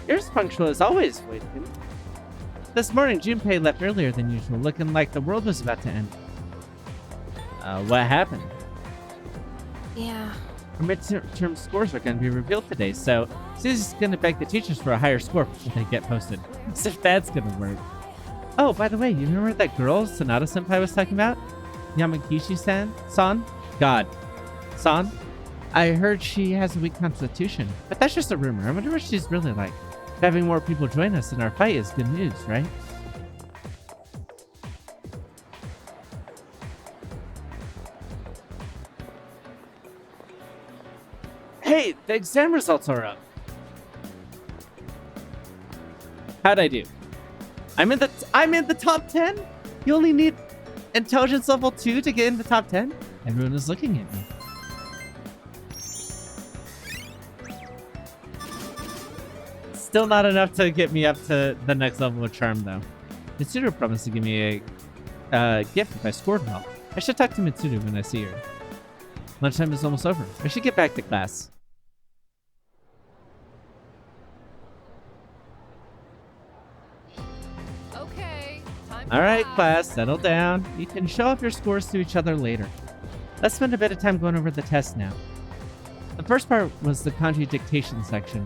You're as punctual as always, Wayne. This morning, Junpei left earlier than usual, looking like the world was about to end. What happened? Yeah. Our midterm scores are going to be revealed today, so Susie's going to beg the teachers for a higher score before they get posted. As if that's going to work. Oh, by the way, you remember that girl Sonata-senpai was talking about? Yamagishi-san? San? I heard she has a weak constitution, but that's just a rumor. I wonder what she's really like. Having more people join us in our fight is good news, right? Hey, the exam results are up. How'd I do? I'm in the top 10? You only need intelligence level 2 to get in the top 10? Everyone is looking at me. Still not enough to get me up to the next level of charm, though. Mitsuru promised to give me a gift if I scored well. I should talk to Mitsuru when I see her. Lunchtime is almost over. I should get back to class. Okay. All right, class, settle down. You can show off your scores to each other later. Let's spend a bit of time going over the test now. The first part was the kanji dictation section.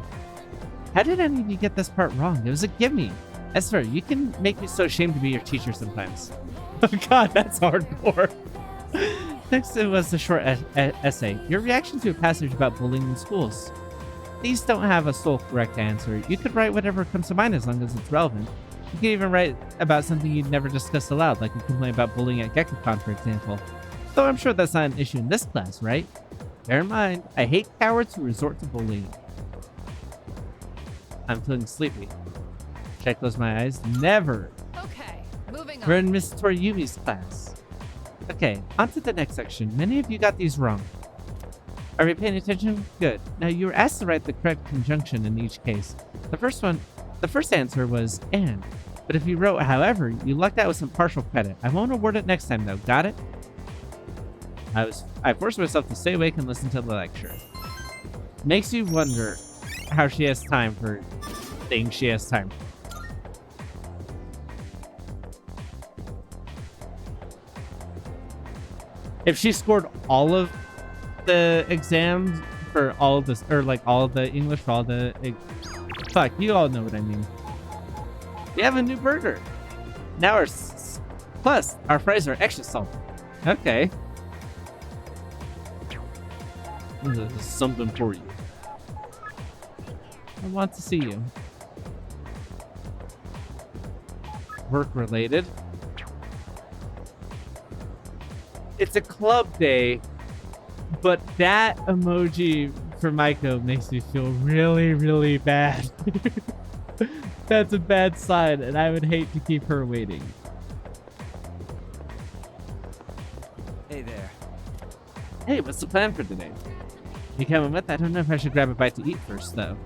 How did any of you get this part wrong? It was a gimme. Esther, you can make me so ashamed to be your teacher sometimes. Oh god, that's hardcore. Next, it was a short essay. Your reaction to a passage about bullying in schools. These don't have a sole correct answer. You could write whatever comes to mind as long as it's relevant. You can even write about something you'd never discuss aloud, like a complaint about bullying at GekkoCon, for example. Though I'm sure that's not an issue in this class, right? Bear in mind, I hate cowards who resort to bullying. I'm feeling sleepy. Should I close my eyes? Never! Okay, moving on. We're in Miss Toriumi's class. Okay, on to the next section. Many of you got these wrong. Are we paying attention? Good. Now, you were asked to write the correct conjunction in each case. The first answer was and. But if you wrote however, you lucked out with some partial credit. I won't award it next time, though. Got it? I forced myself to stay awake and listen to the lecture. Makes you wonder how she has time for things she has time for. If she scored all of the exams for all of this, or like all of the English for all the... Fuck, you all know what I mean. We have a new burger. Now plus, our fries are extra salty. Okay. This is something for you. I want to see you. Work related. It's a club day, but that emoji for Maiko makes me feel really, really bad. That's a bad sign, and I would hate to keep her waiting. Hey there. Hey, what's the plan for today? You coming with? I don't know if I should grab a bite to eat first, though.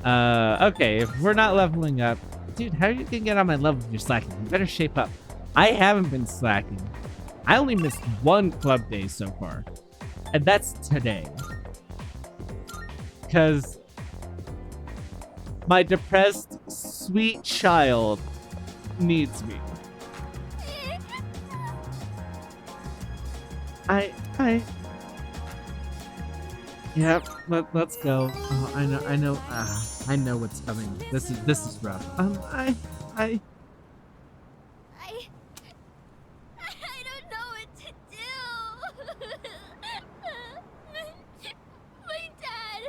Okay, if we're not leveling up... Dude, how are you gonna get on my level if you're slacking? You better shape up. I haven't been slacking. I only missed one club day so far. And that's today. Because my depressed, sweet child needs me. Yep, let's go. Oh, I know what's coming. This is rough. I don't know what to do. My dad.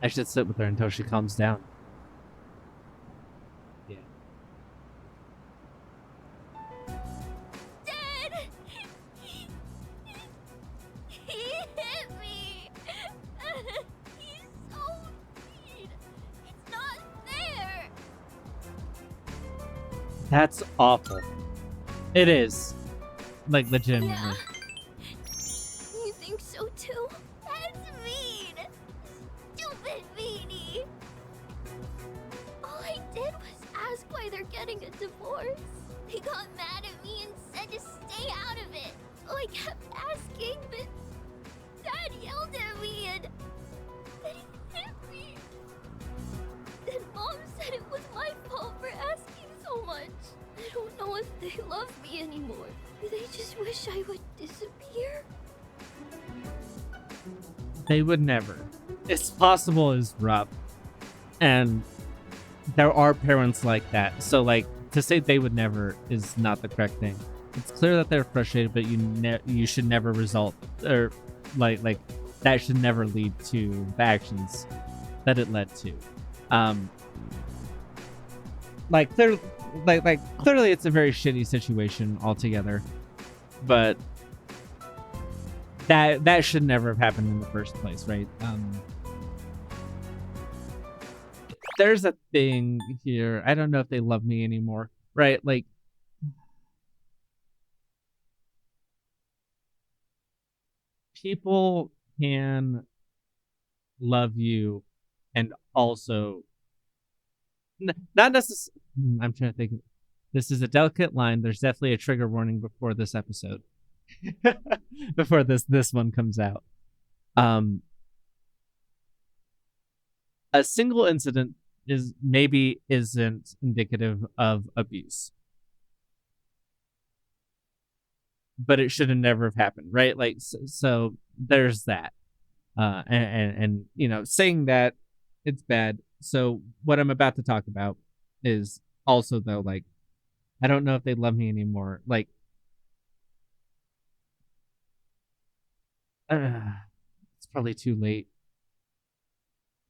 I should sit with her until she calms down. Yeah. Dad! He hit me! He's so mean! It's not fair! That's awful. It is. Like, legitimately. Yeah. You think so too? That's mean! Stupid meanie! All I did was ask why they're getting a divorce. They got mad at me and said to just stay out of it. So I kept asking, but Dad yelled at me and he hit me. Then Mom said it was my fault for asking so much. I don't know if they love me anymore. Do they just wish I would disappear? They would never. It's possible is rough. And there are parents like that. So, like, to say they would never is not the correct thing. It's clear that they're frustrated, but you should never result, or like that should never lead to the actions that it led to. Clearly it's a very shitty situation altogether, but that should never have happened in the first place, right? There's a thing here. I don't know if they love me anymore, right? Like, people can love you and also not necessarily. I'm trying to think. This is a delicate line. There's definitely a trigger warning before this episode. Before this one comes out. A single incident isn't indicative of abuse, but it should have never have happened, right? Like, so there's that. And you know, saying that it's bad. So what I'm about to talk about is also, though, like, I don't know if they love me anymore. Like, it's probably too late.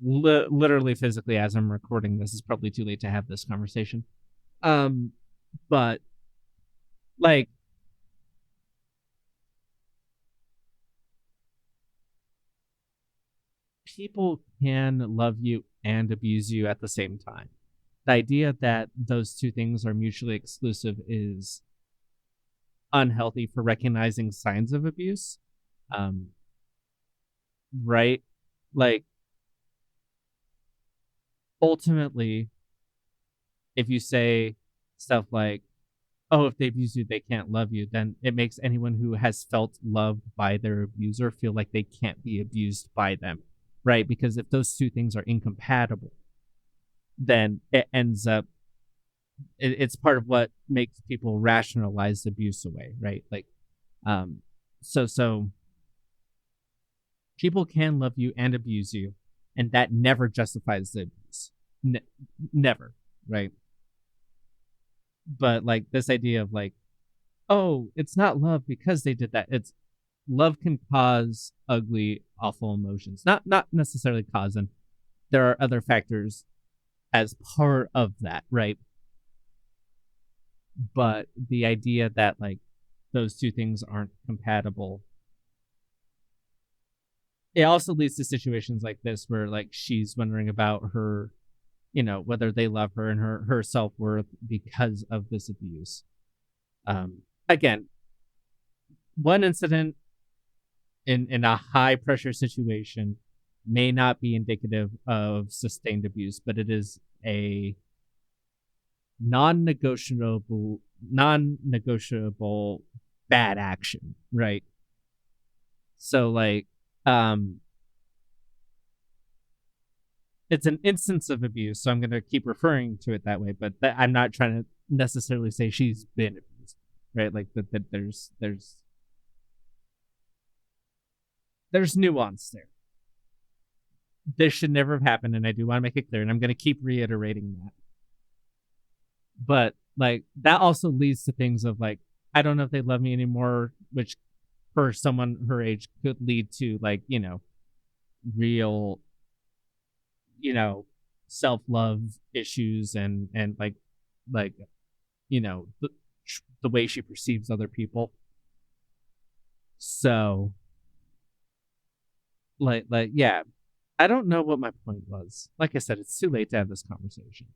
Literally, physically, as I'm recording this, it's probably too late to have this conversation. But like, people can love you and abuse you at the same time. The idea that those two things are mutually exclusive is unhealthy for recognizing signs of abuse. Right? Like, ultimately, if you say stuff like, oh, if they abuse you, they can't love you, then it makes anyone who has felt loved by their abuser feel like they can't be abused by them, right? Because if those two things are incompatible, then it ends up, it's part of what makes people rationalize abuse away, right? Like, so people can love you and abuse you, and that never justifies the abuse. Never, right? But like, this idea of like, oh, it's not love because they did that. It's love can cause ugly, awful emotions. Not necessarily cause them. There are other factors as part of that, right? But the idea that like those two things aren't compatible, it also leads to situations like this where like she's wondering about her, you know, whether they love her and her self-worth because of this abuse. Again, one incident in a high pressure situation may not be indicative of sustained abuse, but it is a non-negotiable bad action, right? So like, it's an instance of abuse, so I'm going to keep referring to it that way, but I'm not trying to necessarily say she's been abused, right? Like, that there's nuance there. This should never have happened, and I do want to make it clear, and I'm going to keep reiterating that. But like, that also leads to things of like, I don't know if they love me anymore, which for someone her age could lead to like, you know, real, you know, self-love issues and like, you know, the way she perceives other people. So like, yeah, I don't know what my point was. Like I said, it's too late to have this conversation.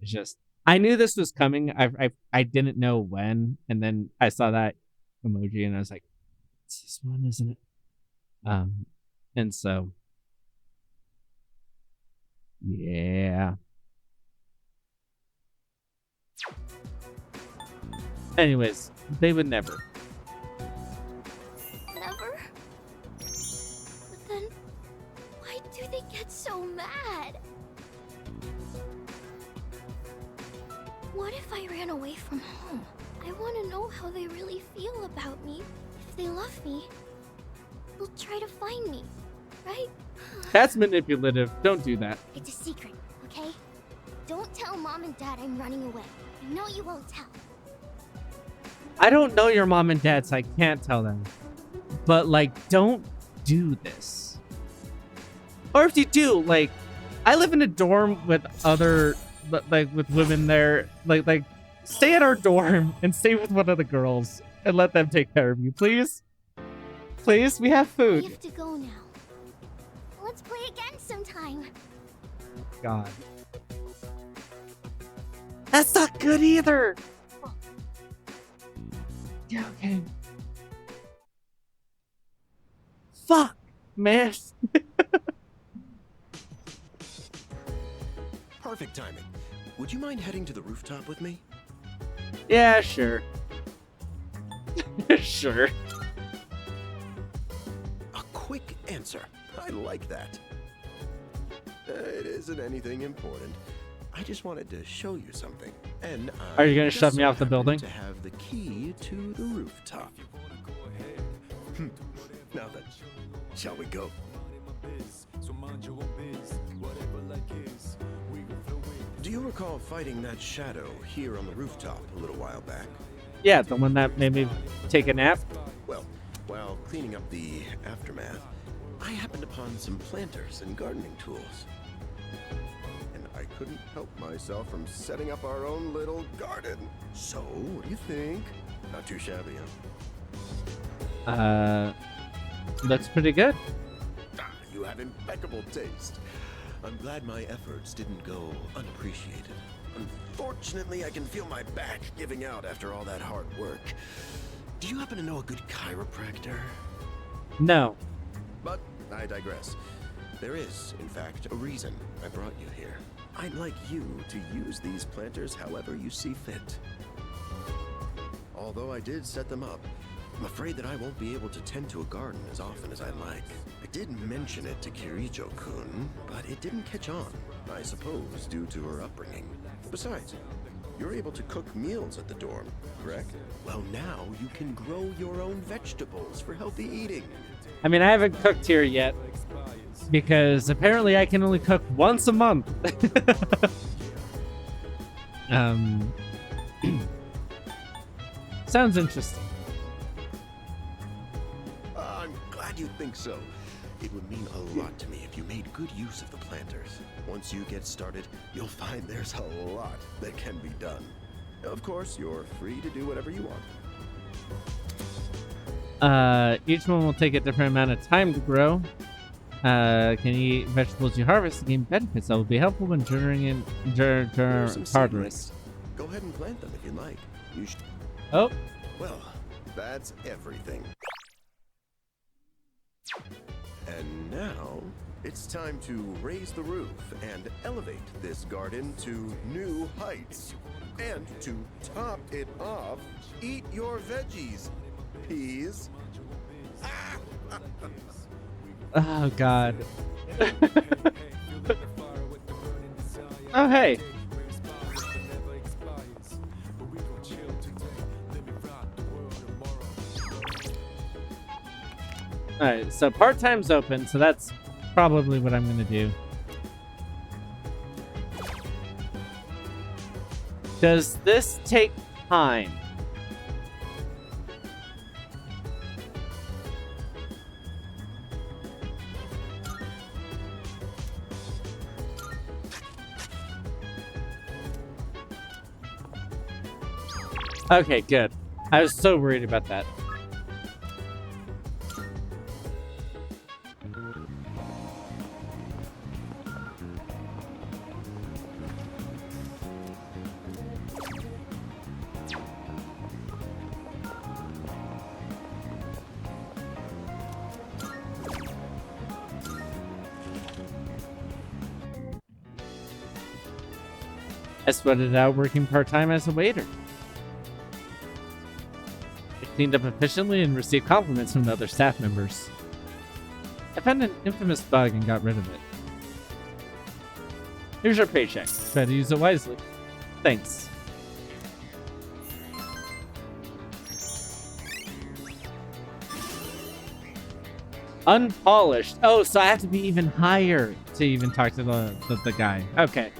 It's just, I knew this was coming. I didn't know when, and then I saw that emoji and I was like, it's this one, isn't it? And so, yeah. Anyways, they would never. Never? But then, why do they get so mad? What if I ran away from home? I want to know how they really feel about me. If they love me, they'll try to find me, right? That's manipulative. Don't do that. It's a secret, okay? Don't tell Mom and Dad I'm running away. I know you won't tell. I don't know your mom and dad, so I can't tell them. But, like, don't do this. Or if you do, like, I live in a dorm with other, like, with women there. Like, stay at our dorm and stay with one of the girls and let them take care of you, please. Please, we have We food. have to go now. Let's play again sometime. God. That's not good either. Yeah, okay. Fuck, man. Perfect timing. Would you mind heading to the rooftop with me? Yeah, sure. Sure. A quick answer. I like that. It isn't anything important. I just wanted to show you something. And Are you gonna just shove me so off the happen building? To have the key to the rooftop. Now then, shall we go? Do you recall fighting that shadow here on the rooftop a little while back? Yeah, the one that made me take a nap. Well, while cleaning up the aftermath, I happened upon some planters and gardening tools. And I couldn't help myself from setting up our own little garden. So, what do you think? Not too shabby, huh? Looks pretty good. Ah, you have impeccable taste. I'm glad my efforts didn't go unappreciated. Unfortunately, I can feel my back giving out after all that hard work. Do you happen to know a good chiropractor? No. But I digress. There is, in fact, a reason I brought you here. I'd like you to use these planters however you see fit. Although I did set them up, I'm afraid that I won't be able to tend to a garden as often as I'd like. I did mention it to Kirijo-kun, but it didn't catch on, I suppose due to her upbringing. Besides, you're able to cook meals at the dorm, correct? Well, now you can grow your own vegetables for healthy eating. I mean, I haven't cooked here yet because apparently I can only cook once a month. Sounds interesting. I'm glad you think so. It would mean a lot to me if you made good use of the planters. Once you get started, you'll find there's a lot that can be done. Of course, you're free to do whatever you want. Each one will take a different amount of time to grow. Can you eat vegetables you harvest to gain benefits that will be helpful when during Here's some harvest. seedlings. Go ahead and plant them if you like. You should. Oh, Well, that's everything. And now, it's time to raise the roof and elevate this garden to new heights. And to top it off, eat your veggies. Peas. oh God. Oh hey. Alright, so part-time's open, so that's probably what I'm gonna do. Does this take time? Okay, good. I was so worried about that. I sweated it out working part-time as a waiter. cleaned up efficiently, and received compliments from the other staff members. I found an infamous bug and got rid of it. Here's your paycheck. Try to use it wisely. Thanks. Unpolished. Oh, so I have to be even higher to even talk to the guy. Okay.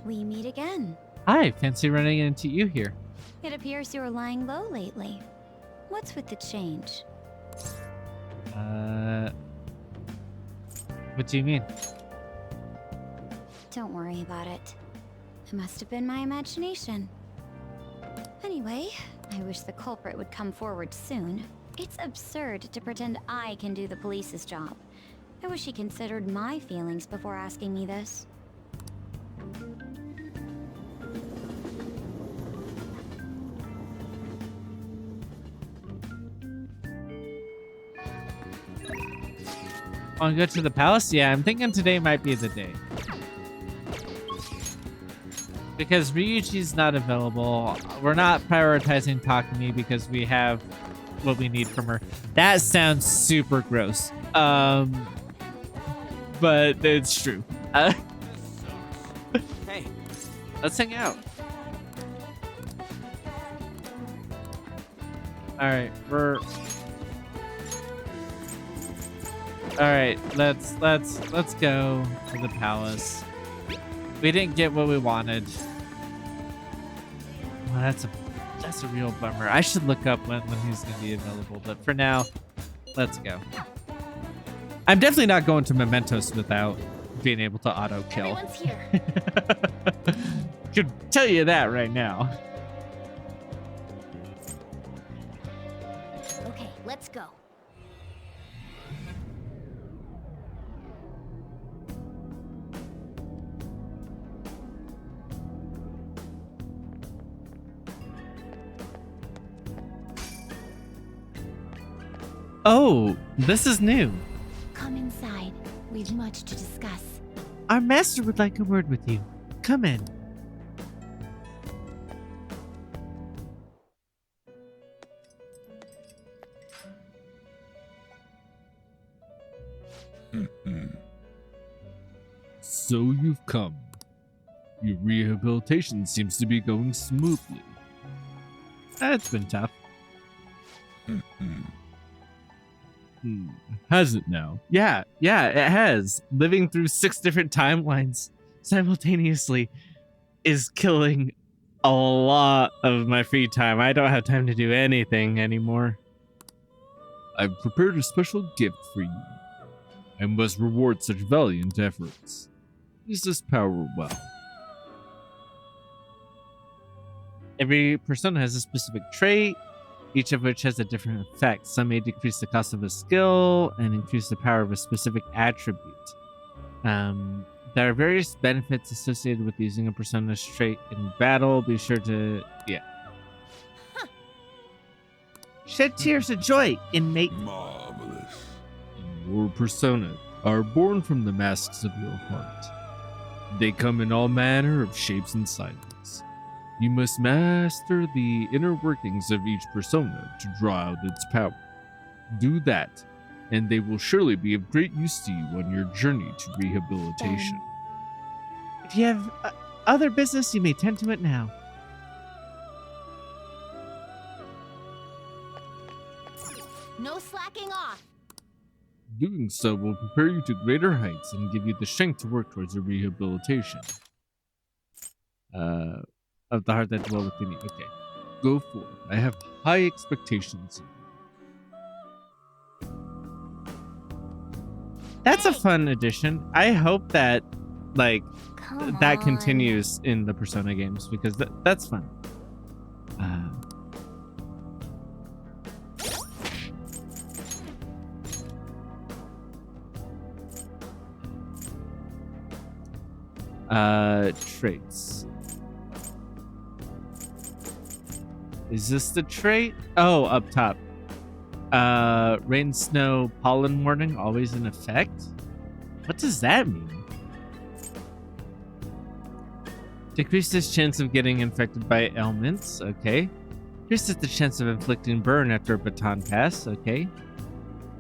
We meet again. Hi, fancy running into you here. It appears you're lying low lately. What's with the change? What do you mean? Don't worry about it. It must have been my imagination. Anyway, I wish the culprit would come forward soon. It's absurd to pretend I can do the police's job. I wish he considered my feelings before asking me this. Want to go to the palace? Yeah, I'm thinking today might be the day. Because Ryuji's not available. We're not prioritizing Takumi because we have what we need from her. That sounds super gross. But it's true. Hey, Let's hang out. Alright, Alright, let's go to the palace. We didn't get what we wanted. Well, that's a real bummer. I should look up when he's gonna be available, but for now, let's go. I'm definitely not going to Mementos without being able to auto kill. Everyone's here. Could tell you that right now. Okay, let's go. Oh, this is new. Come inside. We've much to discuss. Our master would like a word with you. Come in. So you've come. Your rehabilitation seems to be going smoothly. It's been tough. Has it now? Yeah, it has. Living through 6 different timelines simultaneously is killing a lot of my free time. I don't have time to do anything anymore. I've prepared a special gift for you. I must reward such valiant efforts. Use this power well. Every persona has a specific trait, each of which has a different effect. Some may decrease the cost of a skill and increase the power of a specific attribute. There are various benefits associated with using a persona's trait in battle. Be sure to, shed tears of joy, inmate. Marvelous. Your persona are born from the masks of your heart. They come in all manner of shapes and sizes. You must master the inner workings of each persona to draw out its power. Do that, and they will surely be of great use to you on your journey to rehabilitation. If you have other business, you may tend to it now. No slacking off. Doing so will prepare you to greater heights and give you the strength to work towards your rehabilitation. Of the heart that dwell within you. Okay. Go forth. I have high expectations. That's a fun addition. I hope that like Come that on. continues in the Persona games because that's fun. Traits. Is this the trait? Oh, up top. Rain, snow, pollen warning always in effect? What does that mean? Decreases chance of getting infected by ailments. Okay. Increases the chance of inflicting burn after a baton pass. Okay.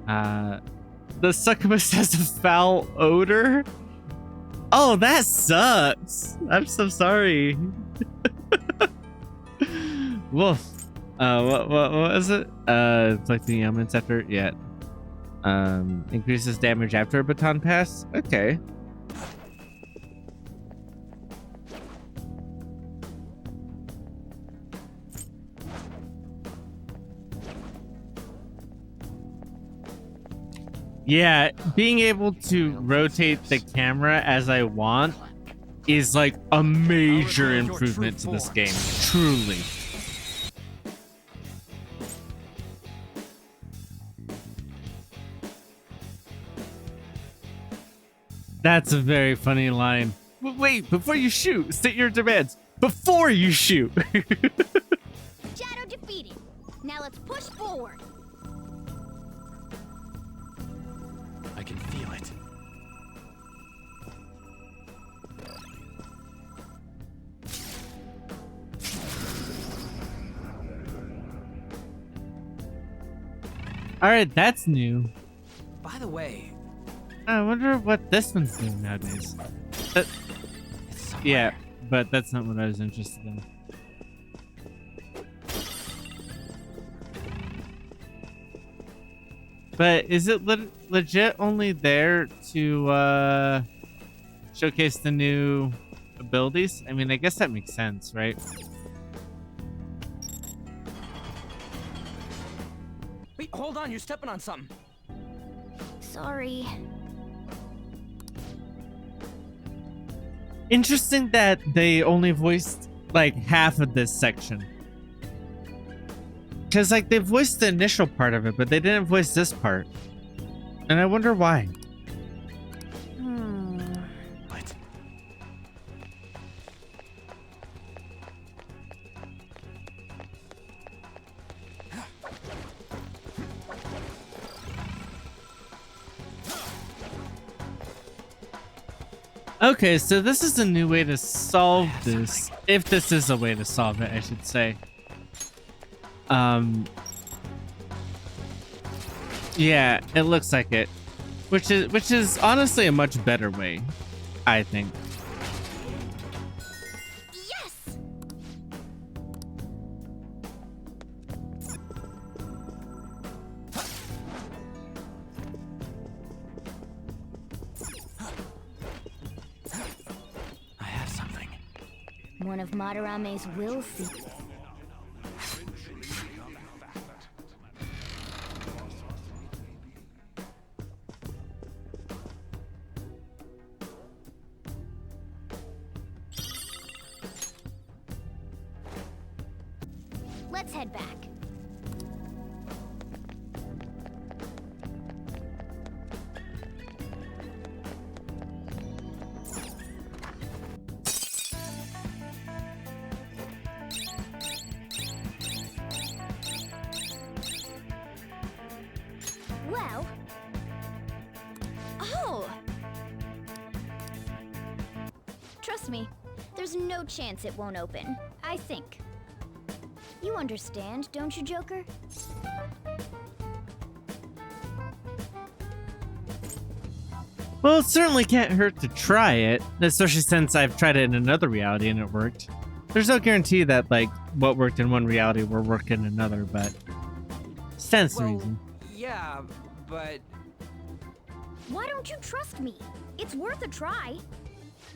The succubus has a foul odor. Oh, that sucks. I'm so sorry. Woof. What is it? Inflicting ailments after, yeah. Increases damage after a baton pass. Okay. Yeah, being able to rotate the camera as I want is like a major improvement to this game. Truly. That's a very funny line. Wait, before you shoot, state your demands. Before you shoot. Shadow defeated. Now let's push forward. I can feel it. All right, that's new. By the way, I wonder what this one's doing nowadays. it's somewhere. Yeah, but that's not what I was interested in. But is it legit only there to showcase the new abilities? I mean, I guess that makes sense, right? Wait, hold on, you're stepping on something. Sorry. Interesting that they only voiced like half of this section. Because like they voiced the initial part of it, but they didn't voice this part. And I wonder why. What? Okay, so this is a new way to solve this. If this is a way to solve it, I should say. Yeah, it looks like it. Which is honestly a much better way, I think. Yes! I have something. One of Madarame's will see. Let's head back. Well... Oh! Trust me, there's no chance it won't open. I think. You understand, don't you, Joker? Well, it certainly can't hurt to try it, especially since I've tried it in another reality and it worked. There's no guarantee that like what worked in one reality will work in another, but stands to reason. Yeah, but Why don't you trust me? It's worth a try.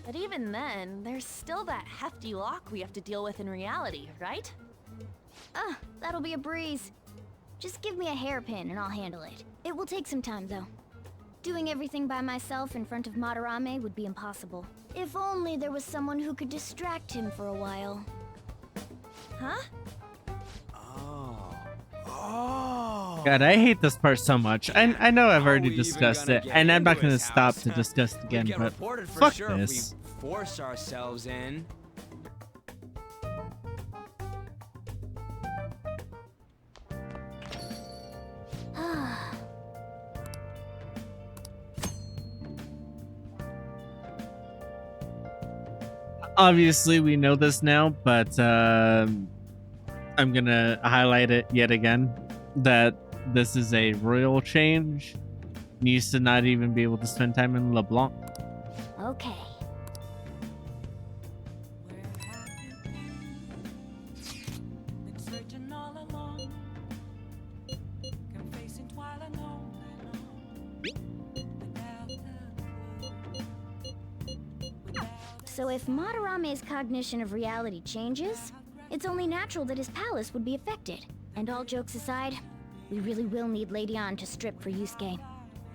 But even then, there's still that hefty lock we have to deal with in reality, right? That'll be a breeze. Just give me a hairpin and I'll handle it. It will take some time, though. Doing everything by myself in front of Madarame would be impossible. If only there was someone who could distract him for a while. Huh? Oh. God, I hate this part so much. I know I've How already we even discussed gonna it, get and I'm not into going to his stop house? to discuss it again, We'd get but reported for fuck sure this. if we force ourselves in. Obviously, we know this now, but I'm going to highlight it yet again that this is a royal change. You used to not even be able to spend time in LeBlanc. Okay. So if Madarame's cognition of reality changes, it's only natural that his palace would be affected. And all jokes aside, we really will need Lady Ann to strip for Yusuke.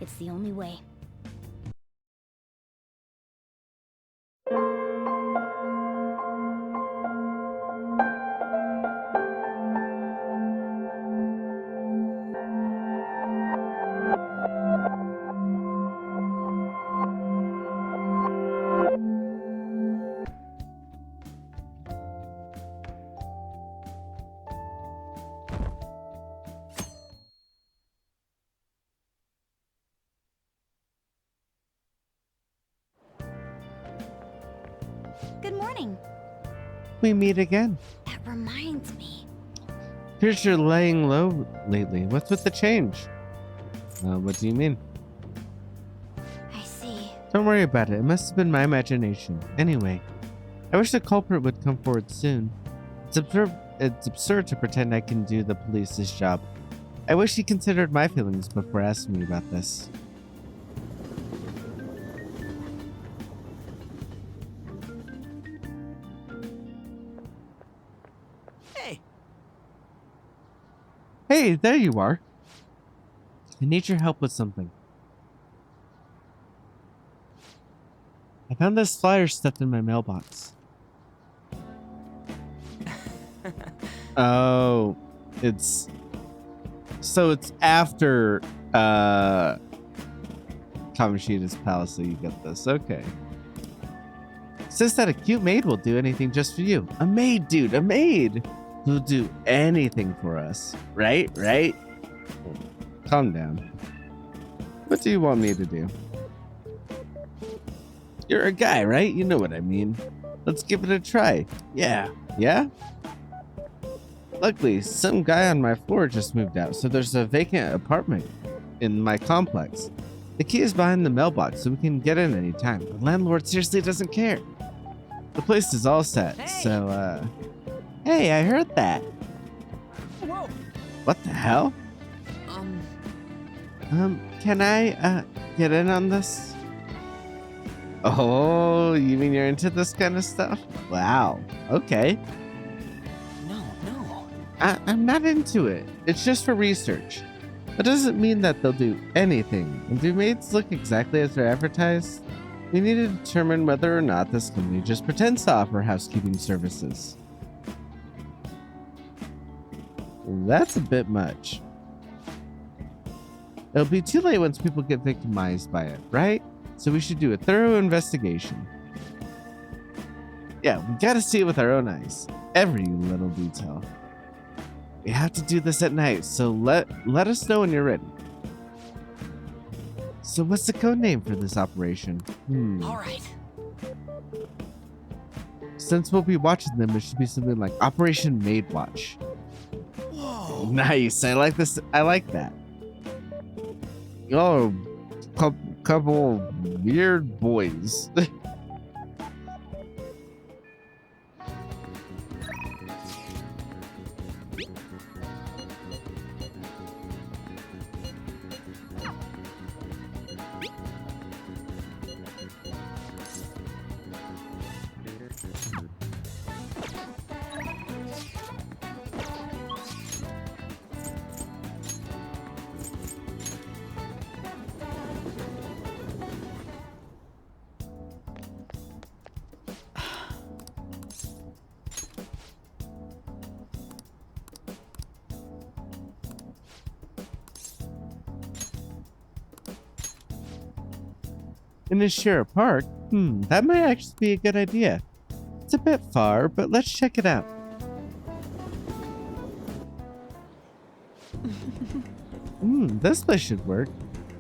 It's the only way. Good morning. We meet again. That reminds me. Here's you're laying low lately. What's with the change? What do you mean? I see. Don't worry about it. It must have been my imagination. Anyway, I wish the culprit would come forward soon. It's absurd to pretend I can do the police's job. I wish he considered my feelings before asking me about this. Hey, Hey, there you are. I need your help with something. I found this flyer stuffed in my mailbox. Oh, it's after Kamoshida's palace, so you get this. Okay. It says that a cute maid will do anything just for you. A maid, dude, a maid who'll do anything for us. Right? Calm down. What do you want me to do? You're a guy, right? You know what I mean. Let's give it a try. Yeah? Luckily, some guy on my floor just moved out, so there's a vacant apartment in my complex. The key is behind the mailbox, so we can get in anytime. The landlord seriously doesn't care. The place is all set, Hey! so, Hey, I heard that. whoa. What the hell? Can I, get in on this? Oh, you mean you're into this kind of stuff? Wow. Okay. No. I'm not into it. It's just for research. That doesn't mean that they'll do anything. And do maids look exactly as they're advertised? We need to determine whether or not this company just pretends to offer housekeeping services. That's a bit much. It'll be too late once people get victimized by it, right? So we should do a thorough investigation. Yeah, we gotta see it with our own eyes. Every little detail. We have to do this at night, so let us know when you're ready. So what's the code name for this operation? All right. Since we'll be watching them, it should be something like Operation Maid Watch. Whoa. Nice. I like this. I like that. Oh, couple weird boys. In Ashira Park? That might actually be a good idea. It's a bit far, but let's check it out. This place should work.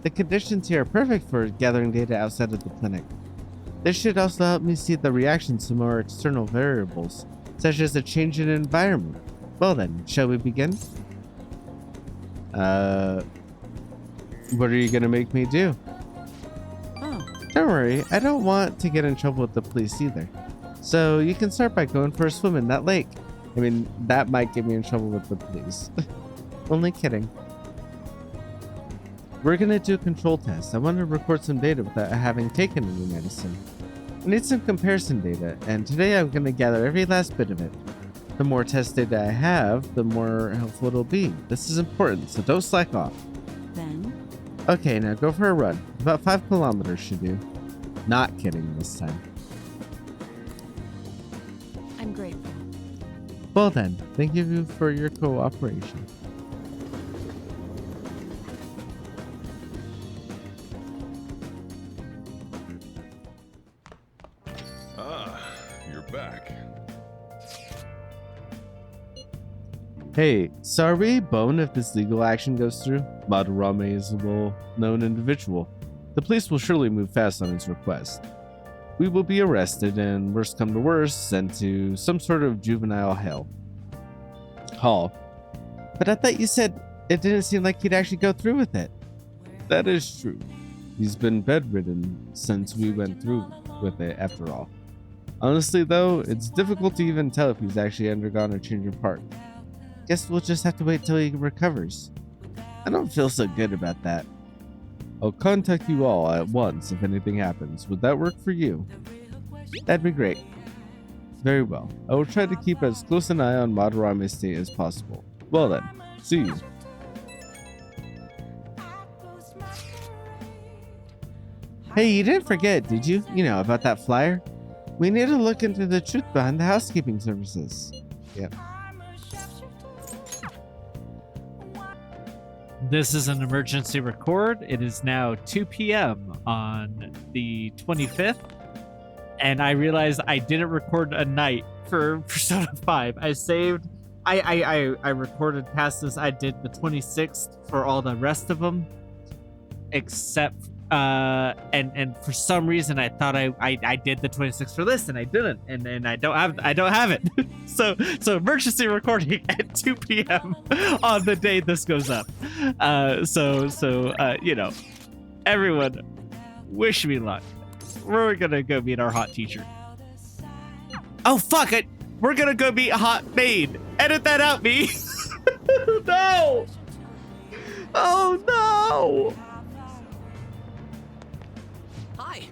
The conditions here are perfect for gathering data outside of the clinic. This should also help me see the reactions to more external variables, such as a change in environment. Well then, shall we begin? What are you gonna make me do? Oh. Don't worry, I don't want to get in trouble with the police either. So you can start by going for a swim in that lake. I mean, that might get me in trouble with the police. Only kidding. We're gonna do a control test. I want to record some data without having taken any medicine. I need some comparison data, and today I'm gonna gather every last bit of it. The more test data I have, the more helpful it'll be. This is important, so don't slack off. Then? Okay, now go for a run. About 5 kilometers should do. Not kidding this time. I'm grateful. Well then, thank you for your cooperation. You're back. Hey, so are we bone if this legal action goes through? Madarame is a well-known individual. The police will surely move fast on his request. We will be arrested and, worst come to worst, sent to some sort of juvenile hall. But I thought you said it didn't seem like he'd actually go through with it. That is true. He's been bedridden since we went through with it after all. Honestly though, it's difficult to even tell if he's actually undergone a change of heart. Guess we'll just have to wait till he recovers. I don't feel so good about that. I'll contact you all at once if anything happens. Would that work for you? That'd be great. Very well. I will try to keep as close an eye on Madarame's state as possible. Well then, see you. Hey, you didn't forget, did you? You know, about that flyer? We need to look into the truth behind the housekeeping services. Yep. This is an emergency record. It is now 2 p.m. on the 25th. And I realized I didn't record a night for Persona 5. I saved... I recorded past this. I did the 26th for all the rest of them. Except... and for some reason I thought I did the 26th for this and I didn't. And I don't have it. So emergency recording at 2 p.m. on the day this goes up. You know, everyone wish me luck. We're gonna go meet our hot teacher. Oh fuck it! We're gonna go meet a hot maid. Edit that out, me. No. Oh no. Hi.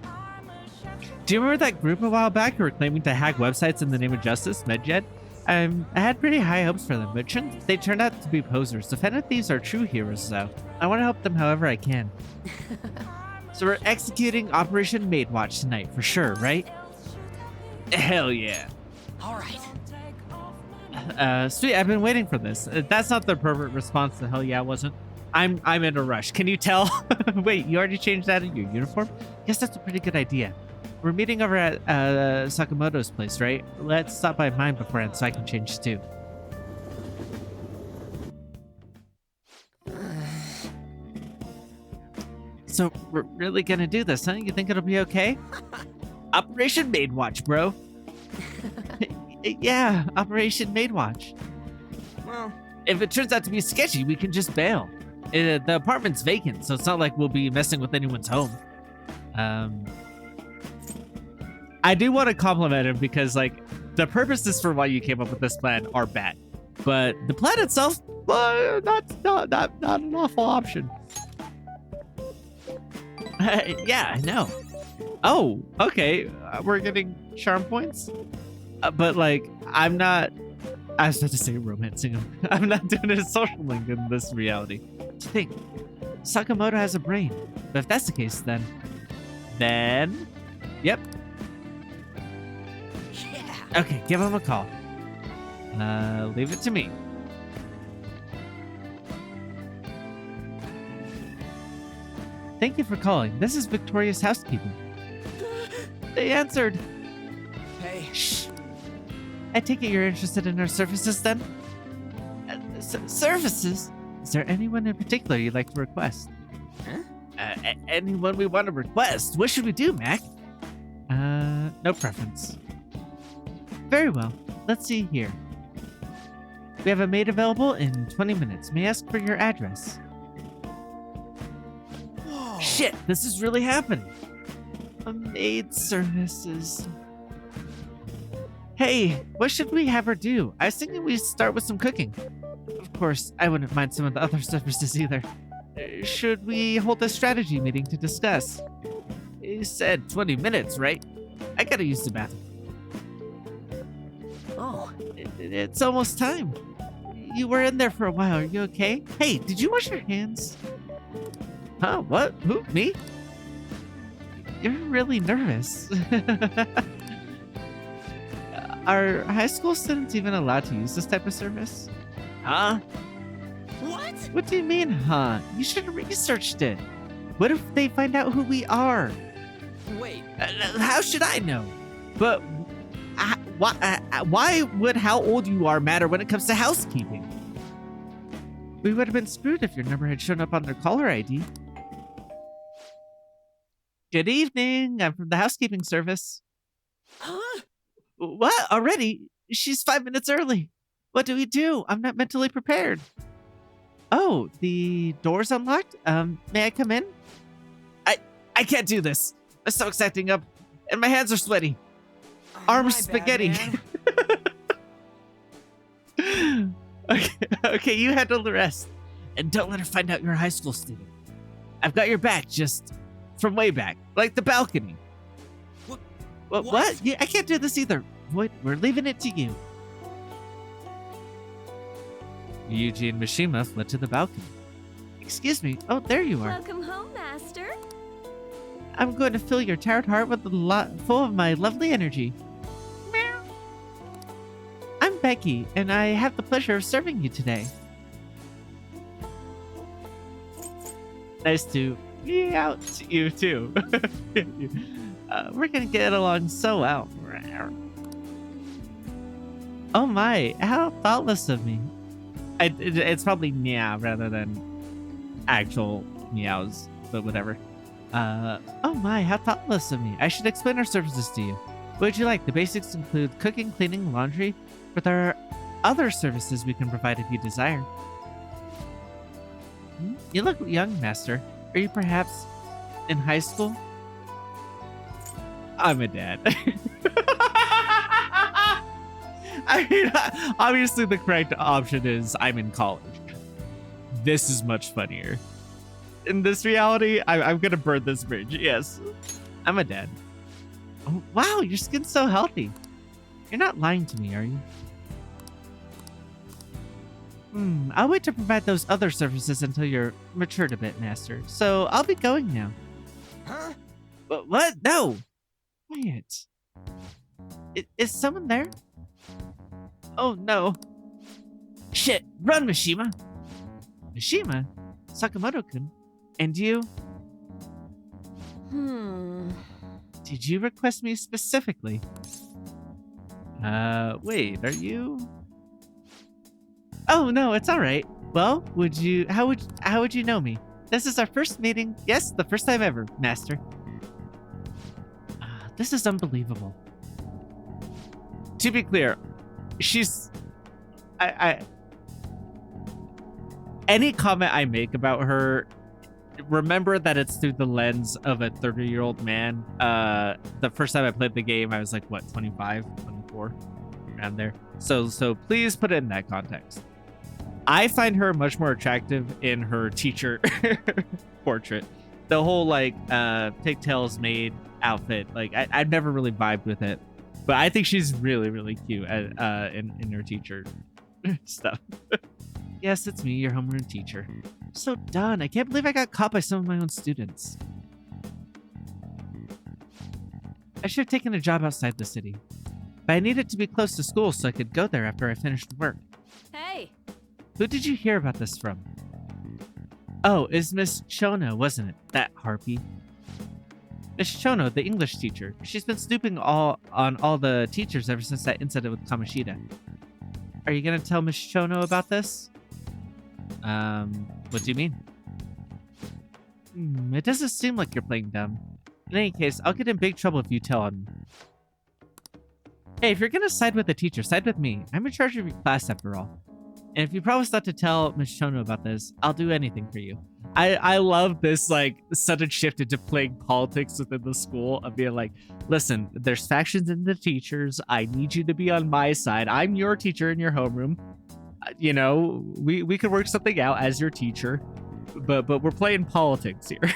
Do you remember that group a while back who were claiming to hack websites in the name of justice, MedJet? I had pretty high hopes for them, but they turned out to be posers. Defendant thieves are true heroes, though. I want to help them however I can. So we're executing Operation Maidwatch tonight, for sure, right? Hell yeah. All right. Sweet, I've been waiting for this. That's not the appropriate response to hell yeah, wasn't. I'm in a rush. Can you tell? Wait, you already changed out of your uniform? Guess that's a pretty good idea. We're meeting over at Sakamoto's place, right? Let's stop by mine beforehand so I can change too. So we're really gonna do this, huh? You think it'll be okay? Operation Maidwatch, bro. Yeah, Operation Maidwatch. Well, If it turns out to be sketchy, we can just bail. The apartment's vacant, so it's not like we'll be messing with anyone's home. I do want to compliment him because, like, the purposes for why you came up with this plan are bad, but the plan itself, not an awful option. Yeah, I know. Oh, okay. We're getting charm points, but like, I was about to say romancing him. I'm not doing a social link in this reality. To think, Sakamoto has a brain. But if that's the case, then, yep. yeah. Okay, give him a call. Leave it to me. Thank you for calling. This is Victoria's Housekeeping. They answered. Hey. Shh. I take it you're interested in our services then? Services? Is there anyone in particular you'd like to request? Huh? Anyone we want to request? What should we do, Mac? No preference. Very well. Let's see here. We have a maid available in 20 minutes. May I ask for your address? Whoa. Shit, this is really happening. A maid services. Hey, what should we have her do? I was thinking we start with some cooking. Of course, I wouldn't mind some of the other services either. Should we hold a strategy meeting to discuss? You said 20 minutes, right? I gotta use the bathroom. Oh. It's almost time. You were in there for a while. Are you okay? Hey, did you wash your hands? Huh? What? Who? Me? You're really nervous. Are high school students even allowed to use this type of service? Huh? What? What do you mean, huh? You should have researched it. What if they find out who we are? Wait. How should I know? But why would how old you are matter when it comes to housekeeping? We would have been screwed if your number had shown up on their caller ID. Good evening. I'm from the housekeeping service. Huh? What? Already? She's 5 minutes early. What do we do? I'm not mentally prepared. Oh, the door's unlocked? May I come in? I can't do this. My stomach's acting up, and my hands are sweaty. Arms My bad, spaghetti. man. Okay, you handle the rest. And don't let her find out you're a high school student. I've got your back just from way back, like the balcony. What? Yeah, I can't do this either. What? We're leaving it to you. Yuji and Mishima fled to the balcony. Excuse me. Oh, there you are. Welcome home, Master. I'm going to fill your tired heart with a lot full of my lovely energy. Meow. I'm Becky, and I have the pleasure of serving you today. Nice to be out to you too. We're gonna get along so well. Oh my, how thoughtless of me. It's probably meow rather than actual meows, but whatever. Oh my, how thoughtless of me. I should explain our services to you. What would you like? The basics include cooking, cleaning, laundry, but there are other services we can provide if you desire. You look young, Master. Are you perhaps in high school? I'm a dad. I mean, obviously the correct option is I'm in college. This is much funnier. In this reality, I'm gonna burn this bridge. Yes, I'm a dad. Oh, wow, your skin's so healthy. You're not lying to me, are you? I'll wait to provide those other services until you're matured a bit, Master. So I'll be going now. Huh? What? No! Quiet. Is someone there? Oh no. Shit! Run, Mishima! Mishima? Sakamoto-kun? And you? Did you request me specifically? Wait, are you? Oh no, it's all right. Well, how would you know me? This is our first meeting. Yes, the first time ever, Master. This is unbelievable. To be clear, she's any comment I make about her, remember that it's through the lens of a 30-year-old man. The first time I played the game, I was like, what, 25, 24, around there. So please put it in that context. I find her much more attractive in her teacher portrait. The whole like pigtails made outfit, like I've never really vibed with it, but I think she's really, really cute in her teacher stuff. Yes, it's me, your homeroom teacher. I'm so done. I can't believe I got caught by some of my own students. I should have taken a job outside the city, but I needed to be close to school so I could go there after I finished work. Hey, Who did you hear about this from? Oh, it's Miss Chona, wasn't it? That harpy. Miss Chono, the English teacher. She's been snooping on all the teachers ever since that incident with Kamoshida. Are you gonna tell Miss Chono about this? What do you mean? It doesn't seem like you're playing dumb. In any case, I'll get in big trouble if you tell on me. Hey, if you're gonna side with the teacher, side with me. I'm in charge of your class after all. And if you promise not to tell Miss Chono about this, I'll do anything for you. I love this like sudden shift into playing politics within the school of being like, listen, there's factions in the teachers. I need you to be on my side. I'm your teacher in your homeroom. You know, we could work something out as your teacher, but we're playing politics here.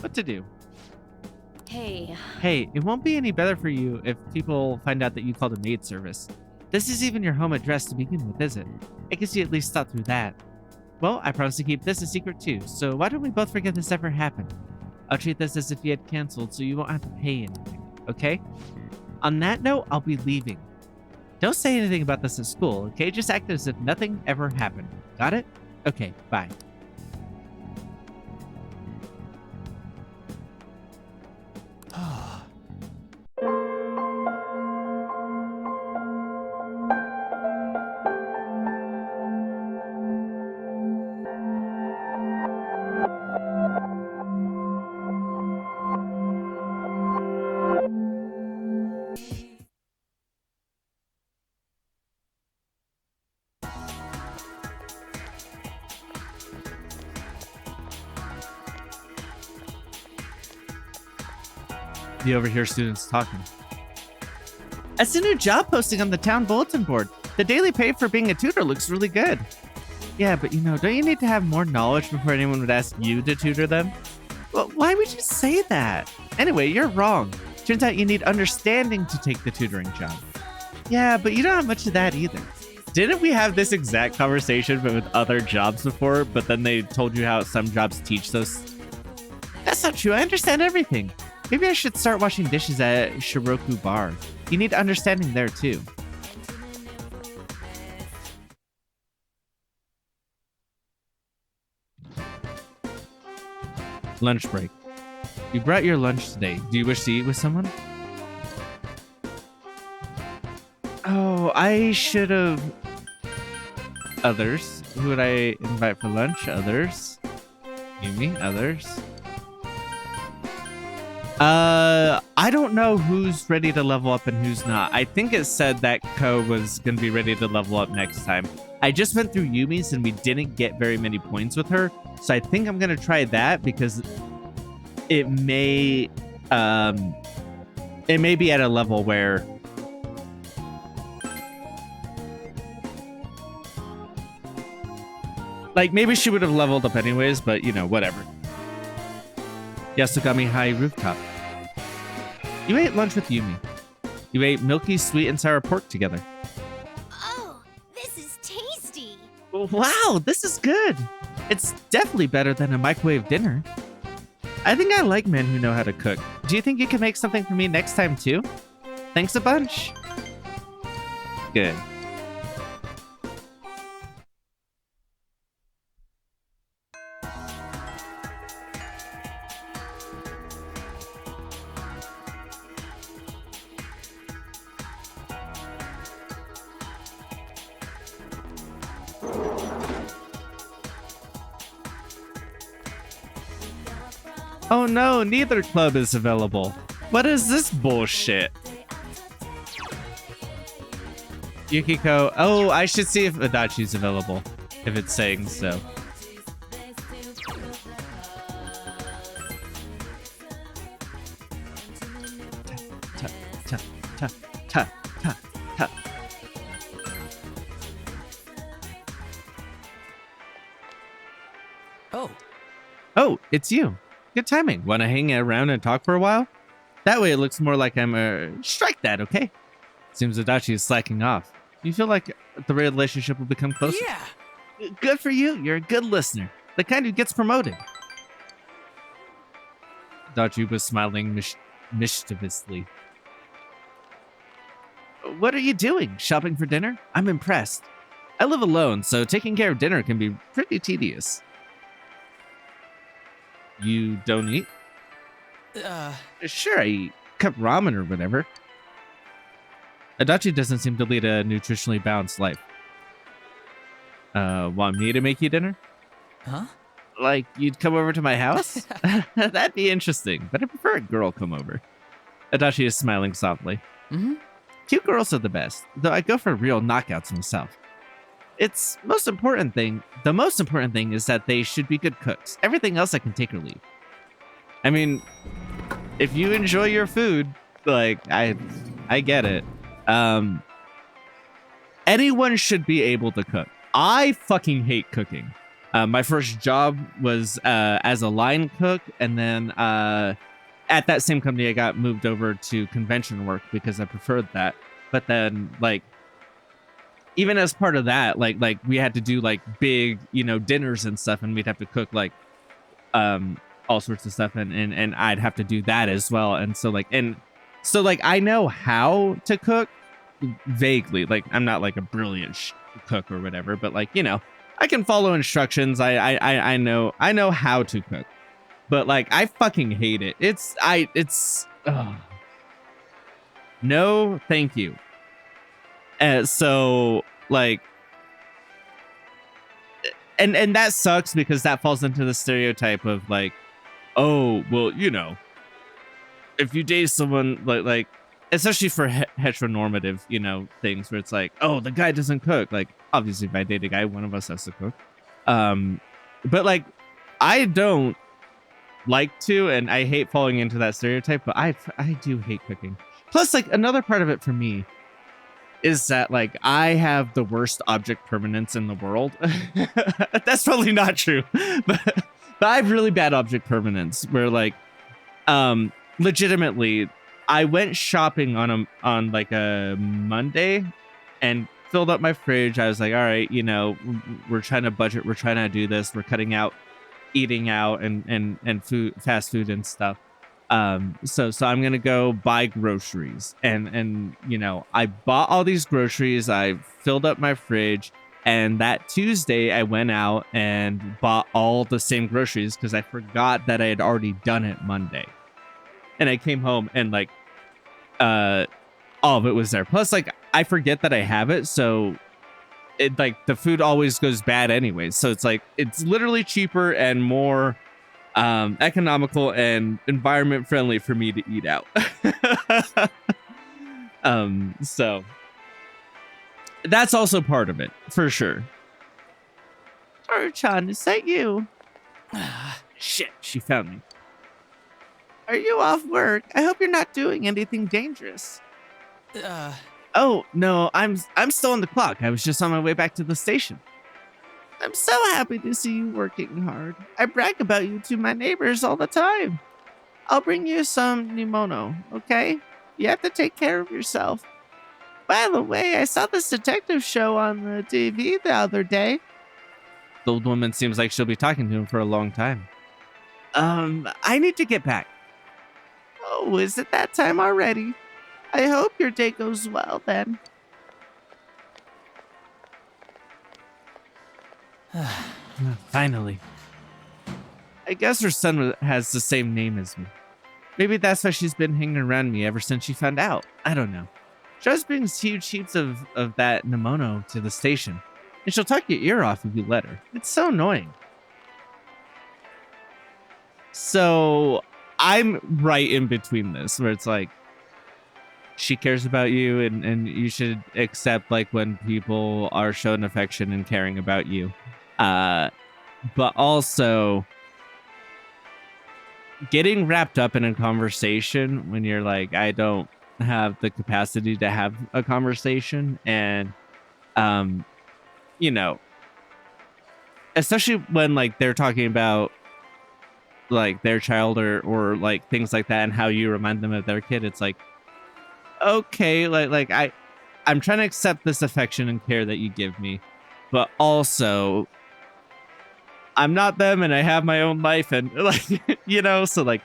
What to do? Hey, it won't be any better for you if people find out that you called a maid service. This is even your home address to begin with, is it? I guess you at least thought through that. Well, I promise to keep this a secret too, so why don't we both forget this ever happened? I'll treat this as if you had canceled, so you won't have to pay anything, okay? On that note, I'll be leaving. Don't say anything about this at school, okay? Just act as if nothing ever happened. Got it? Okay, bye. You overhear students talking. I see a new job posting on the town bulletin board. The daily pay for being a tutor looks really good. Yeah, but you know, don't you need to have more knowledge before anyone would ask you to tutor them? Well, why would you say that? Anyway, you're wrong. Turns out you need understanding to take the tutoring job. Yeah, but you don't have much of that either. Didn't we have this exact conversation but with other jobs before, but then they told you how some jobs teach those? That's not true. I understand everything. Maybe I should start washing dishes at Shiroku Bar. You need understanding there too. Lunch break. You brought your lunch today. Do you wish to eat with someone? Oh, I should have... Others. Who would I invite for lunch? Others. Yumi? Others. I don't know who's ready to level up and who's not. I think it said that Ko was going to be ready to level up next time. I just went through Yumi's and we didn't get very many points with her. So I think I'm going to try that because it may be at a level where like maybe she would have leveled up anyways, but you know, whatever. Yasogami High Rooftop. You ate lunch with Yumi. You ate milky, sweet, and sour pork together. Oh, this is tasty. Wow, this is good. It's definitely better than a microwave dinner. I think I like men who know how to cook. Do you think you can make something for me next time too? Thanks a bunch. Good. Oh no, neither club is available. What is this bullshit? Yukiko, oh, I should see if Adachi's available, if it's saying so. Ta, ta, ta, ta, ta, ta. Oh, it's you. Good timing. Want to hang around and talk for a while? That way it looks more like I'm strike that, okay? Seems Adachi is slacking off. You feel like the relationship will become closer? Yeah. Good for you. You're a good listener. The kind who gets promoted. Adachi was smiling mischievously. What are you doing? Shopping for dinner? I'm impressed. I live alone, so taking care of dinner can be pretty tedious. You don't eat? Sure, I eat cup ramen or whatever. Adachi doesn't seem to lead a nutritionally balanced life. Want me to make you dinner? Huh? Like, you'd come over to my house? That'd be interesting, but I prefer a girl come over. Adachi is smiling softly. Mm-hmm. Cute girls are the best, though I go for real knockouts myself. The most important thing is that they should be good cooks. Everything else I can take or leave. I mean, if you enjoy your food, like, I get it. Anyone should be able to cook. I fucking hate cooking. My first job was as a line cook, and then at that same company, I got moved over to convention work because I preferred that. But then, like, even as part of that, like we had to do like big, dinners and stuff, and we'd have to cook like all sorts of stuff, and I'd have to do that as well. And so I know how to cook vaguely. Like, I'm not like a brilliant cook or whatever, but like, I can follow instructions. I know how to cook, but like, I fucking hate it. No, thank you. So like, and that sucks because that falls into the stereotype of like, oh, well, if you date someone like, especially for heteronormative, things where it's like, oh, the guy doesn't cook. Like, obviously, if I date a guy, one of us has to cook. But like, I don't like to, and I hate falling into that stereotype, but I do hate cooking. Plus, like, another part of it for me is that like I have the worst object permanence in the world. That's probably not true, but I have really bad object permanence where like, legitimately, I went shopping on like a Monday and filled up my fridge. I was like, all right, we're trying to budget. We're trying to do this. We're cutting out eating out and food, fast food and stuff. So I'm going to go buy groceries and I bought all these groceries. I filled up my fridge, and that Tuesday I went out and bought all the same groceries because I forgot that I had already done it Monday. And I came home and like, all of it was there. Plus, like, I forget that I have it. So it like the food always goes bad anyways. So it's like, it's literally cheaper and more economical and environment friendly for me to eat out. So that's also part of it for sure. Toru-chan, is that you? Shit, she found me. Are you off work? I hope you're not doing anything dangerous. Oh, no, I'm still on the clock. I was just on my way back to the station. I'm so happy to see you working hard. I brag about you to my neighbors all the time. I'll bring you some Nimono, okay? You have to take care of yourself. By the way, I saw this detective show on the TV the other day. The old woman seems like she'll be talking to him for a long time. I need to get back. Oh, is it that time already? I hope your day goes well then. Finally. I guess her son has the same name as me. Maybe that's why she's been hanging around me ever since she found out. I don't know. She always brings huge heaps of that Nimono to the station. And she'll talk your ear off if you let her. It's so annoying. So I'm right in between this, where it's like, she cares about you and you should accept like when people are showing affection and caring about you. But also getting wrapped up in a conversation when you're like, I don't have the capacity to have a conversation, and especially when like they're talking about like their child or like things like that and how you remind them of their kid, it's like, okay, I'm trying to accept this affection and care that you give me, but also I'm not them and I have my own life, and like, so like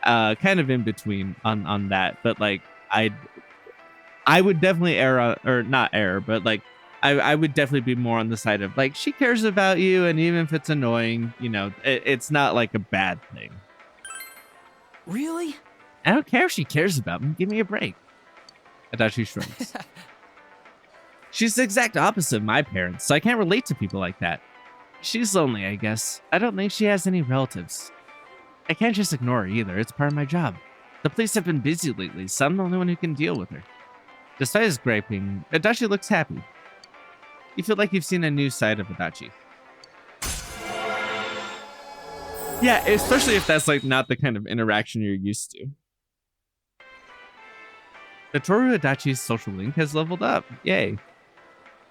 kind of in between on that. But like I would definitely but like I would definitely be more on the side of like, she cares about you, and even if it's annoying, it's not like a bad thing. Really? I don't care if she cares about me. Give me a break. Adachi shrugs. She's the exact opposite of my parents, so I can't relate to people like that. She's lonely, I guess. I don't think she has any relatives. I can't just ignore her either. It's part of my job. The police have been busy lately, so I'm the only one who can deal with her. Despite his griping, Adachi looks happy. You feel like you've seen a new side of Adachi. Yeah, especially if that's like not the kind of interaction you're used to. The Toru Adachi's social link has leveled up. Yay.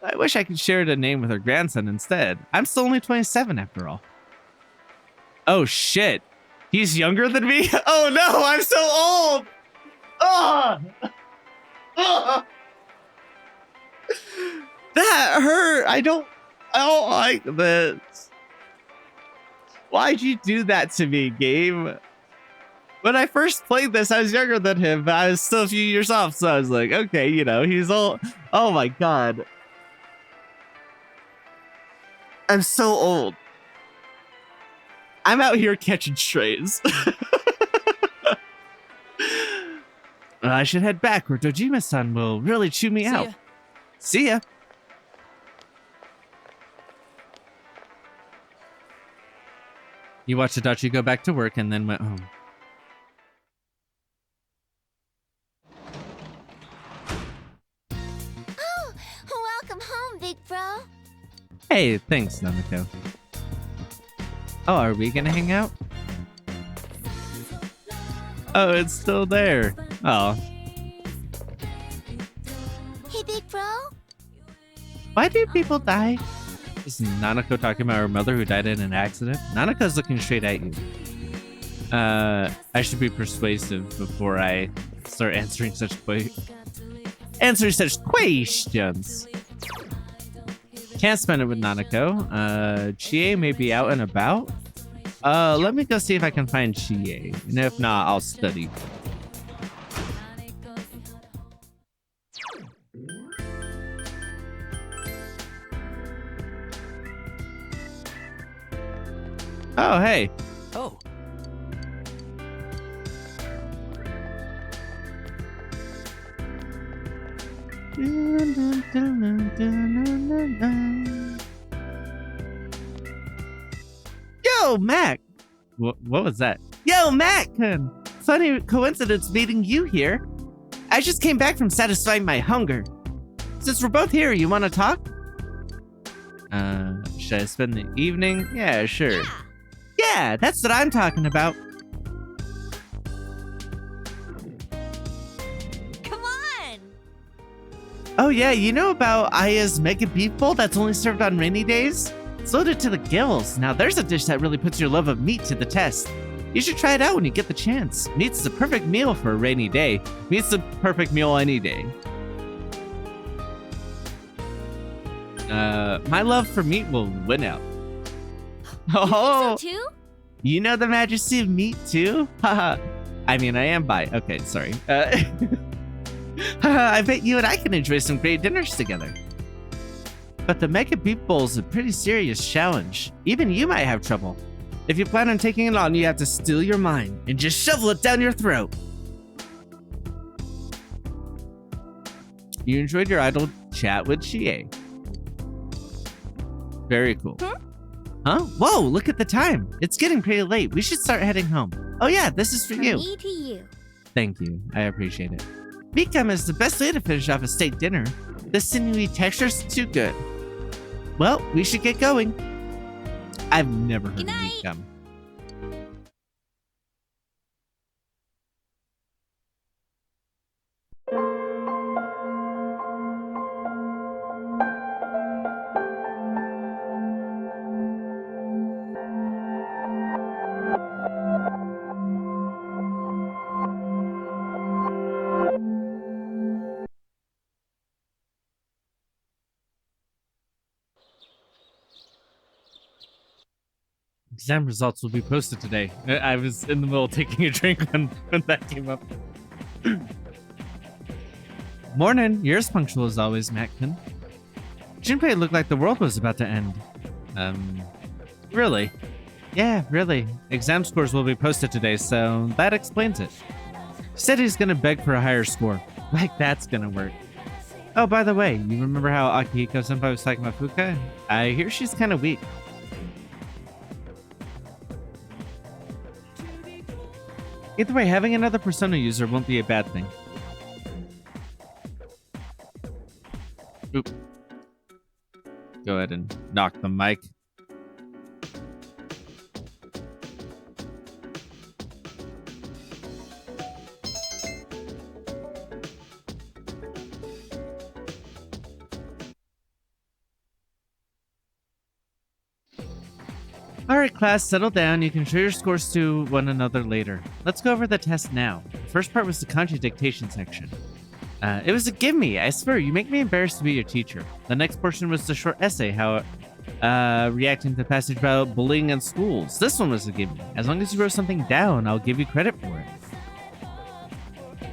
I wish I could share the name with her grandson instead. I'm still only 27 after all. Oh shit. He's younger than me? Oh no, I'm so old! Oh! Oh! That hurt! I don't like this. Why'd you do that to me, game? When I first played this, I was younger than him, but I was still a few years off, so I was like, okay, you know, he's old. Oh my god. I'm so old. I'm out here catching strays. I should head back, or Dojima-san will really chew me out. Ya. See ya. You watched Adachi go back to work and then went home. Oh, welcome home, big bro. Hey, thanks, Nanako. Oh, are we gonna hang out? Oh, it's still there. Oh. Hey, big bro. Why do people die? Is Nanako talking about her mother who died in an accident? Nanako's looking straight at you. I should be persuasive before I start answering such questions. Can't spend it with Nanako. Chie may be out and about. Let me go see if I can find Chie. And if not, I'll study. Oh, hey. Oh. Yo, Mac! What was that? Yo, Mac! Funny coincidence meeting you here. I just came back from satisfying my hunger. Since we're both here, you want to talk? Should I spend the evening? Yeah, sure. Yeah, that's what I'm talking about. Come on! Oh yeah, you know about Aya's Mega Beef Bowl that's only served on rainy days? It's loaded to the gills. Now there's a dish that really puts your love of meat to the test. You should try it out when you get the chance. Meat's the perfect meal for a rainy day. Meat's the perfect meal any day. My love for meat will win out. Oh, So too? you know the majesty of meat too? Haha. I mean, I am bi. Okay, sorry. I bet you and I can enjoy some great dinners together. But the Mega Beef Bowl is a pretty serious challenge. Even you might have trouble. If you plan on taking it on, you have to steal your mind and just shovel it down your throat. You enjoyed your idle chat with Chie. Very cool. Huh? Whoa, look at the time. It's getting pretty late. We should start heading home. Oh yeah, this is for From you. me to you. Thank you. I appreciate it. Meatgum is the best way to finish off a steak dinner. The sinewy texture's too good. Well, we should get going. I've never heard Good of night. meatgum. Exam results will be posted today. I was in the middle of taking a drink when that came up. Morning. You're as punctual as always, Mackin. Junpei looked like the world was about to end. Really? Yeah, really. Exam scores will be posted today, so that explains it. Said he's gonna beg for a higher score. Like that's gonna work. Oh, by the way, you remember how Akihiko-senpai was talking about Fuka? I hear she's kind of weak. Either way, having another Persona user won't be a bad thing. Oop. Go ahead and knock the mic. Alright class, settle down. You can show your scores to one another later. Let's go over the test now. The first part was the kanji dictation section. It was a gimme, I swear, you make me embarrassed to be your teacher. The next portion was the short essay, how reacting to the passage about bullying in schools. This one was a gimme. As long as you wrote something down, I'll give you credit for it.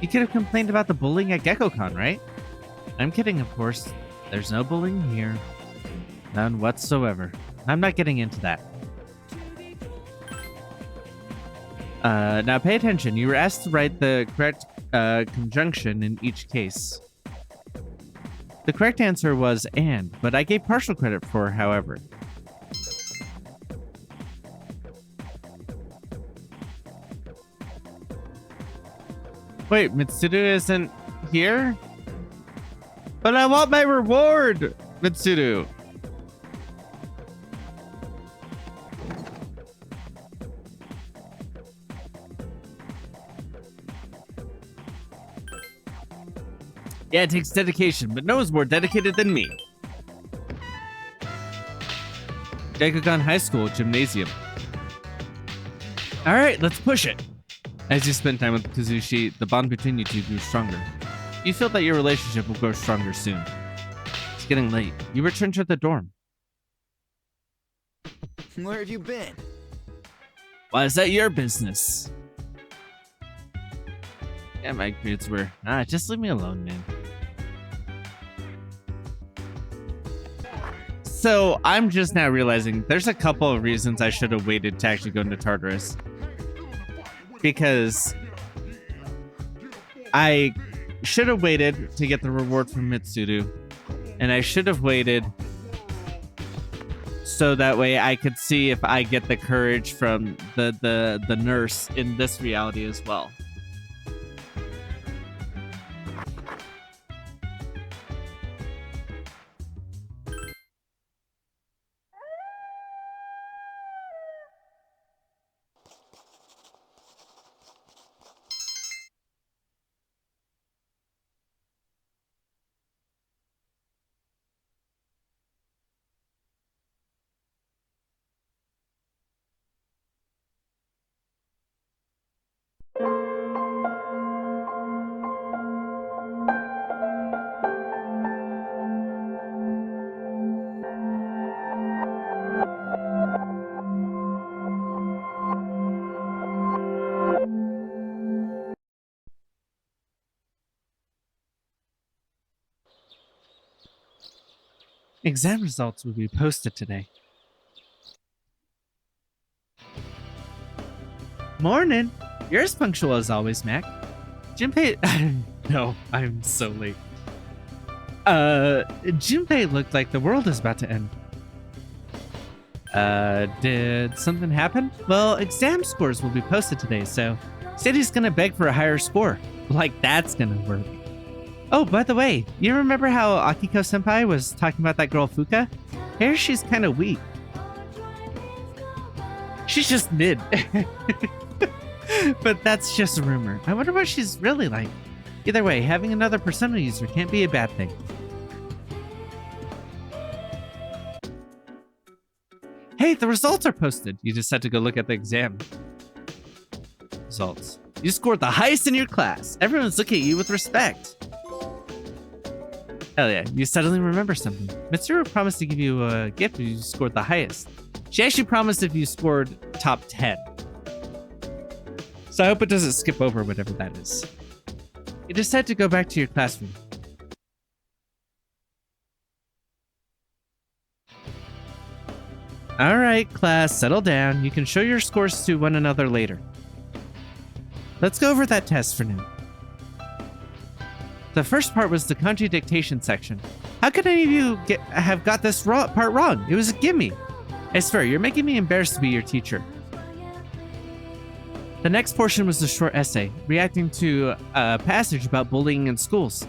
You could have complained about the bullying at GeckoCon, right? I'm kidding, of course. There's no bullying here. None whatsoever. I'm not getting into that. Now pay attention. You were asked to write the correct conjunction in each case. The correct answer was and, but I gave partial credit for however. Wait, Mitsuru isn't here? But I want my reward, Mitsuru. Yeah, it takes dedication, but no one's more dedicated than me. Gekkoukan High School Gymnasium. Alright, let's push it. As you spend time with Kazushi, the bond between you two grew stronger. You feel that your relationship will grow stronger soon. It's getting late. You return to the dorm. Where have you been? Why is that your business? Yeah, my grades were... just leave me alone, man. So, I'm just now realizing there's a couple of reasons I should have waited to actually go into Tartarus. Because I should have waited to get the reward from Mitsuru. And I should have waited so that way I could see if I get the courage from the nurse in this reality as well. Exam results will be posted today. Morning! You're as punctual as always, Mac. Junpei... No, I'm so late. Junpei looked like the world is about to end. Did something happen? Well, exam scores will be posted today, so Sadie's gonna beg for a higher score. Like that's gonna work. Oh, by the way, you remember how Akiko-senpai was talking about that girl Fuka? Here she's kind of weak. She's just mid. But that's just a rumor. I wonder what she's really like. Either way, having another Persona user can't be a bad thing. Hey, the results are posted. You just had to go look at the exam results. You scored the highest in your class. Everyone's looking at you with respect. Hell yeah, you suddenly remember something. Mitsuru promised to give you a gift if you scored the highest. She actually promised if you scored top 10. So I hope it doesn't skip over whatever that is. You just had to go back to your classroom. All right, class, settle down. You can show your scores to one another later. Let's go over that test for now. The first part was the kanji dictation section. How could any of you have got this part wrong? It was a gimme. I swear, you're making me embarrassed to be your teacher. The next portion was the short essay, reacting to a passage about bullying in schools.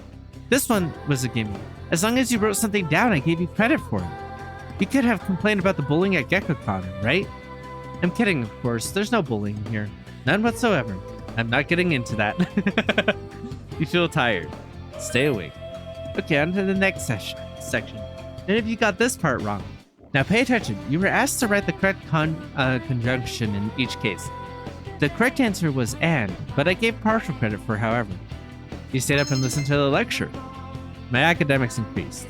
This one was a gimme. As long as you wrote something down, I gave you credit for it. You could have complained about the bullying at GeckoCon, right? I'm kidding, of course. There's no bullying here. None whatsoever. I'm not getting into that. You feel tired. Stay awake. Okay, on to the next section. None of you got this part wrong. Now pay attention. You were asked to write the correct conjunction in each case. The correct answer was and, but I gave partial credit for however. You stayed up and listened to the lecture. My academics increased.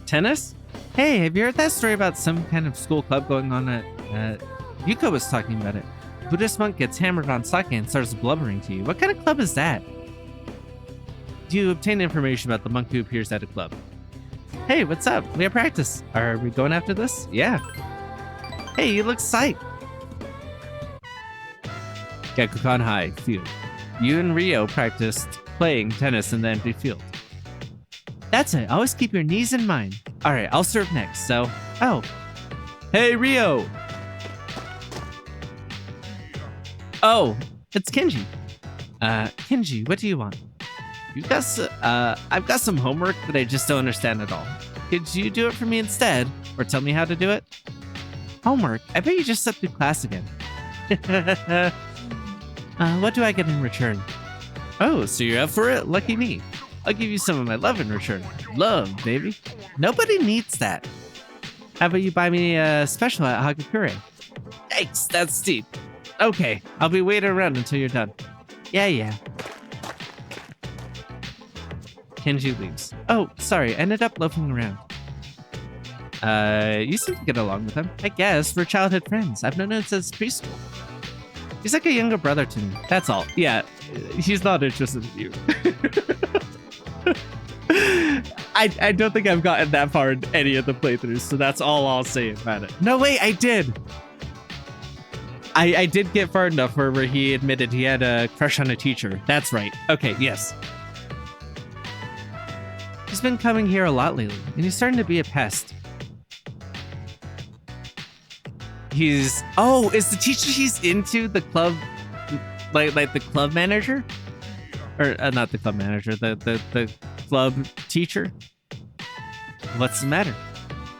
Tennis? Hey, have you heard that story about some kind of school club going on at... Yuko was talking about it. Buddhist monk gets hammered on sake and starts blubbering to you. What kind of club is that? Do you obtain information about the monk who appears at a club? Hey, what's up? We have practice. Are we going after this? Yeah. Hey, you look psyched. GeckoCon High field. You and Rio practiced playing tennis in the empty field. That's it. Always keep your knees in mind. All right, I'll serve next. So, oh. Hey, Rio. Oh, it's Kenji. Kenji, what do you want? I've got some homework that I just don't understand at all. Could you do it for me instead? Or tell me how to do it? Homework? I bet you just slept through class again. What do I get in return? Oh, so you're up for it? Lucky me. I'll give you some of my love in return. Love, baby. Nobody needs that. How about you buy me a special at Hagakure? Thanks, that's steep. Okay, I'll be waiting around until you're done. Yeah. Kenji leaves. Oh, sorry, I ended up loafing around. You seem to get along with him. I guess, we're childhood friends. I've known him since preschool. He's like a younger brother to me. That's all. Yeah, he's not interested in you. I don't think I've gotten that far in any of the playthroughs, so that's all I'll say about it. No, wait, I did. I did get far enough where he admitted he had a crush on a teacher. That's right. Okay, yes. He's been coming here a lot lately, and he's starting to be a pest. Is the teacher he's into the club, like the club manager? Or not the club manager, the club teacher? What's the matter?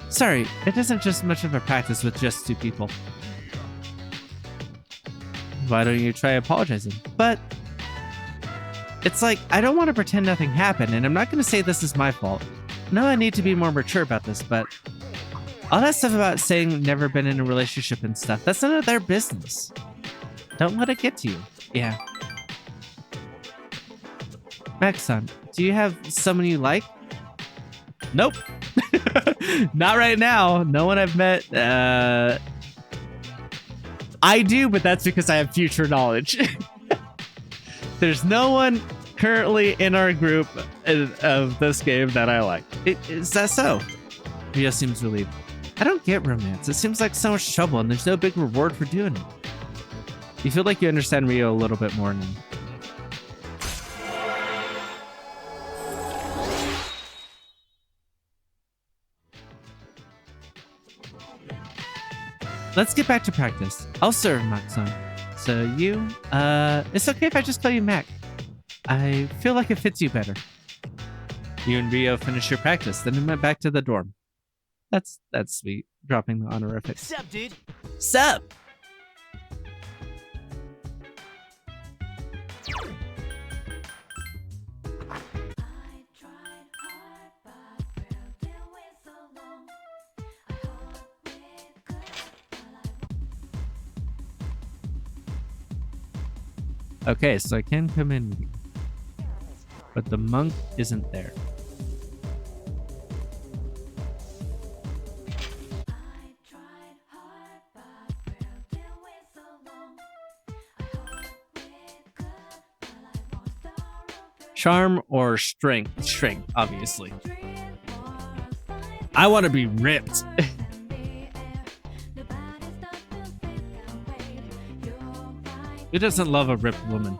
Sorry, it isn't just much of a practice with just two people. Why don't you try apologizing? But it's like, I don't want to pretend nothing happened, and I'm not going to say this is my fault. No, I need to be more mature about this, but all that stuff about saying never been in a relationship and stuff, that's none of their business. Don't let it get to you. Yeah. Max-san, do you have someone you like? Nope. Not right now. No one I've met. I do, but that's because I have future knowledge. There's no one currently in our group of this game that I like. Is that so? Rio seems relieved. I don't get romance. It seems like so much trouble and there's no big reward for doing it. You feel like you understand Rio a little bit more now. Let's get back to practice. I'll serve, Max-san. So you, it's okay if I just call you Mac. I feel like it fits you better. You and Rio finished your practice, then we went back to the dorm. That's sweet, dropping the honorifics. Sup, dude? Sup? Okay, so I can come in here, but the monk isn't there. Charm or strength? Strength, obviously. I want to be ripped. Who doesn't love a ripped woman?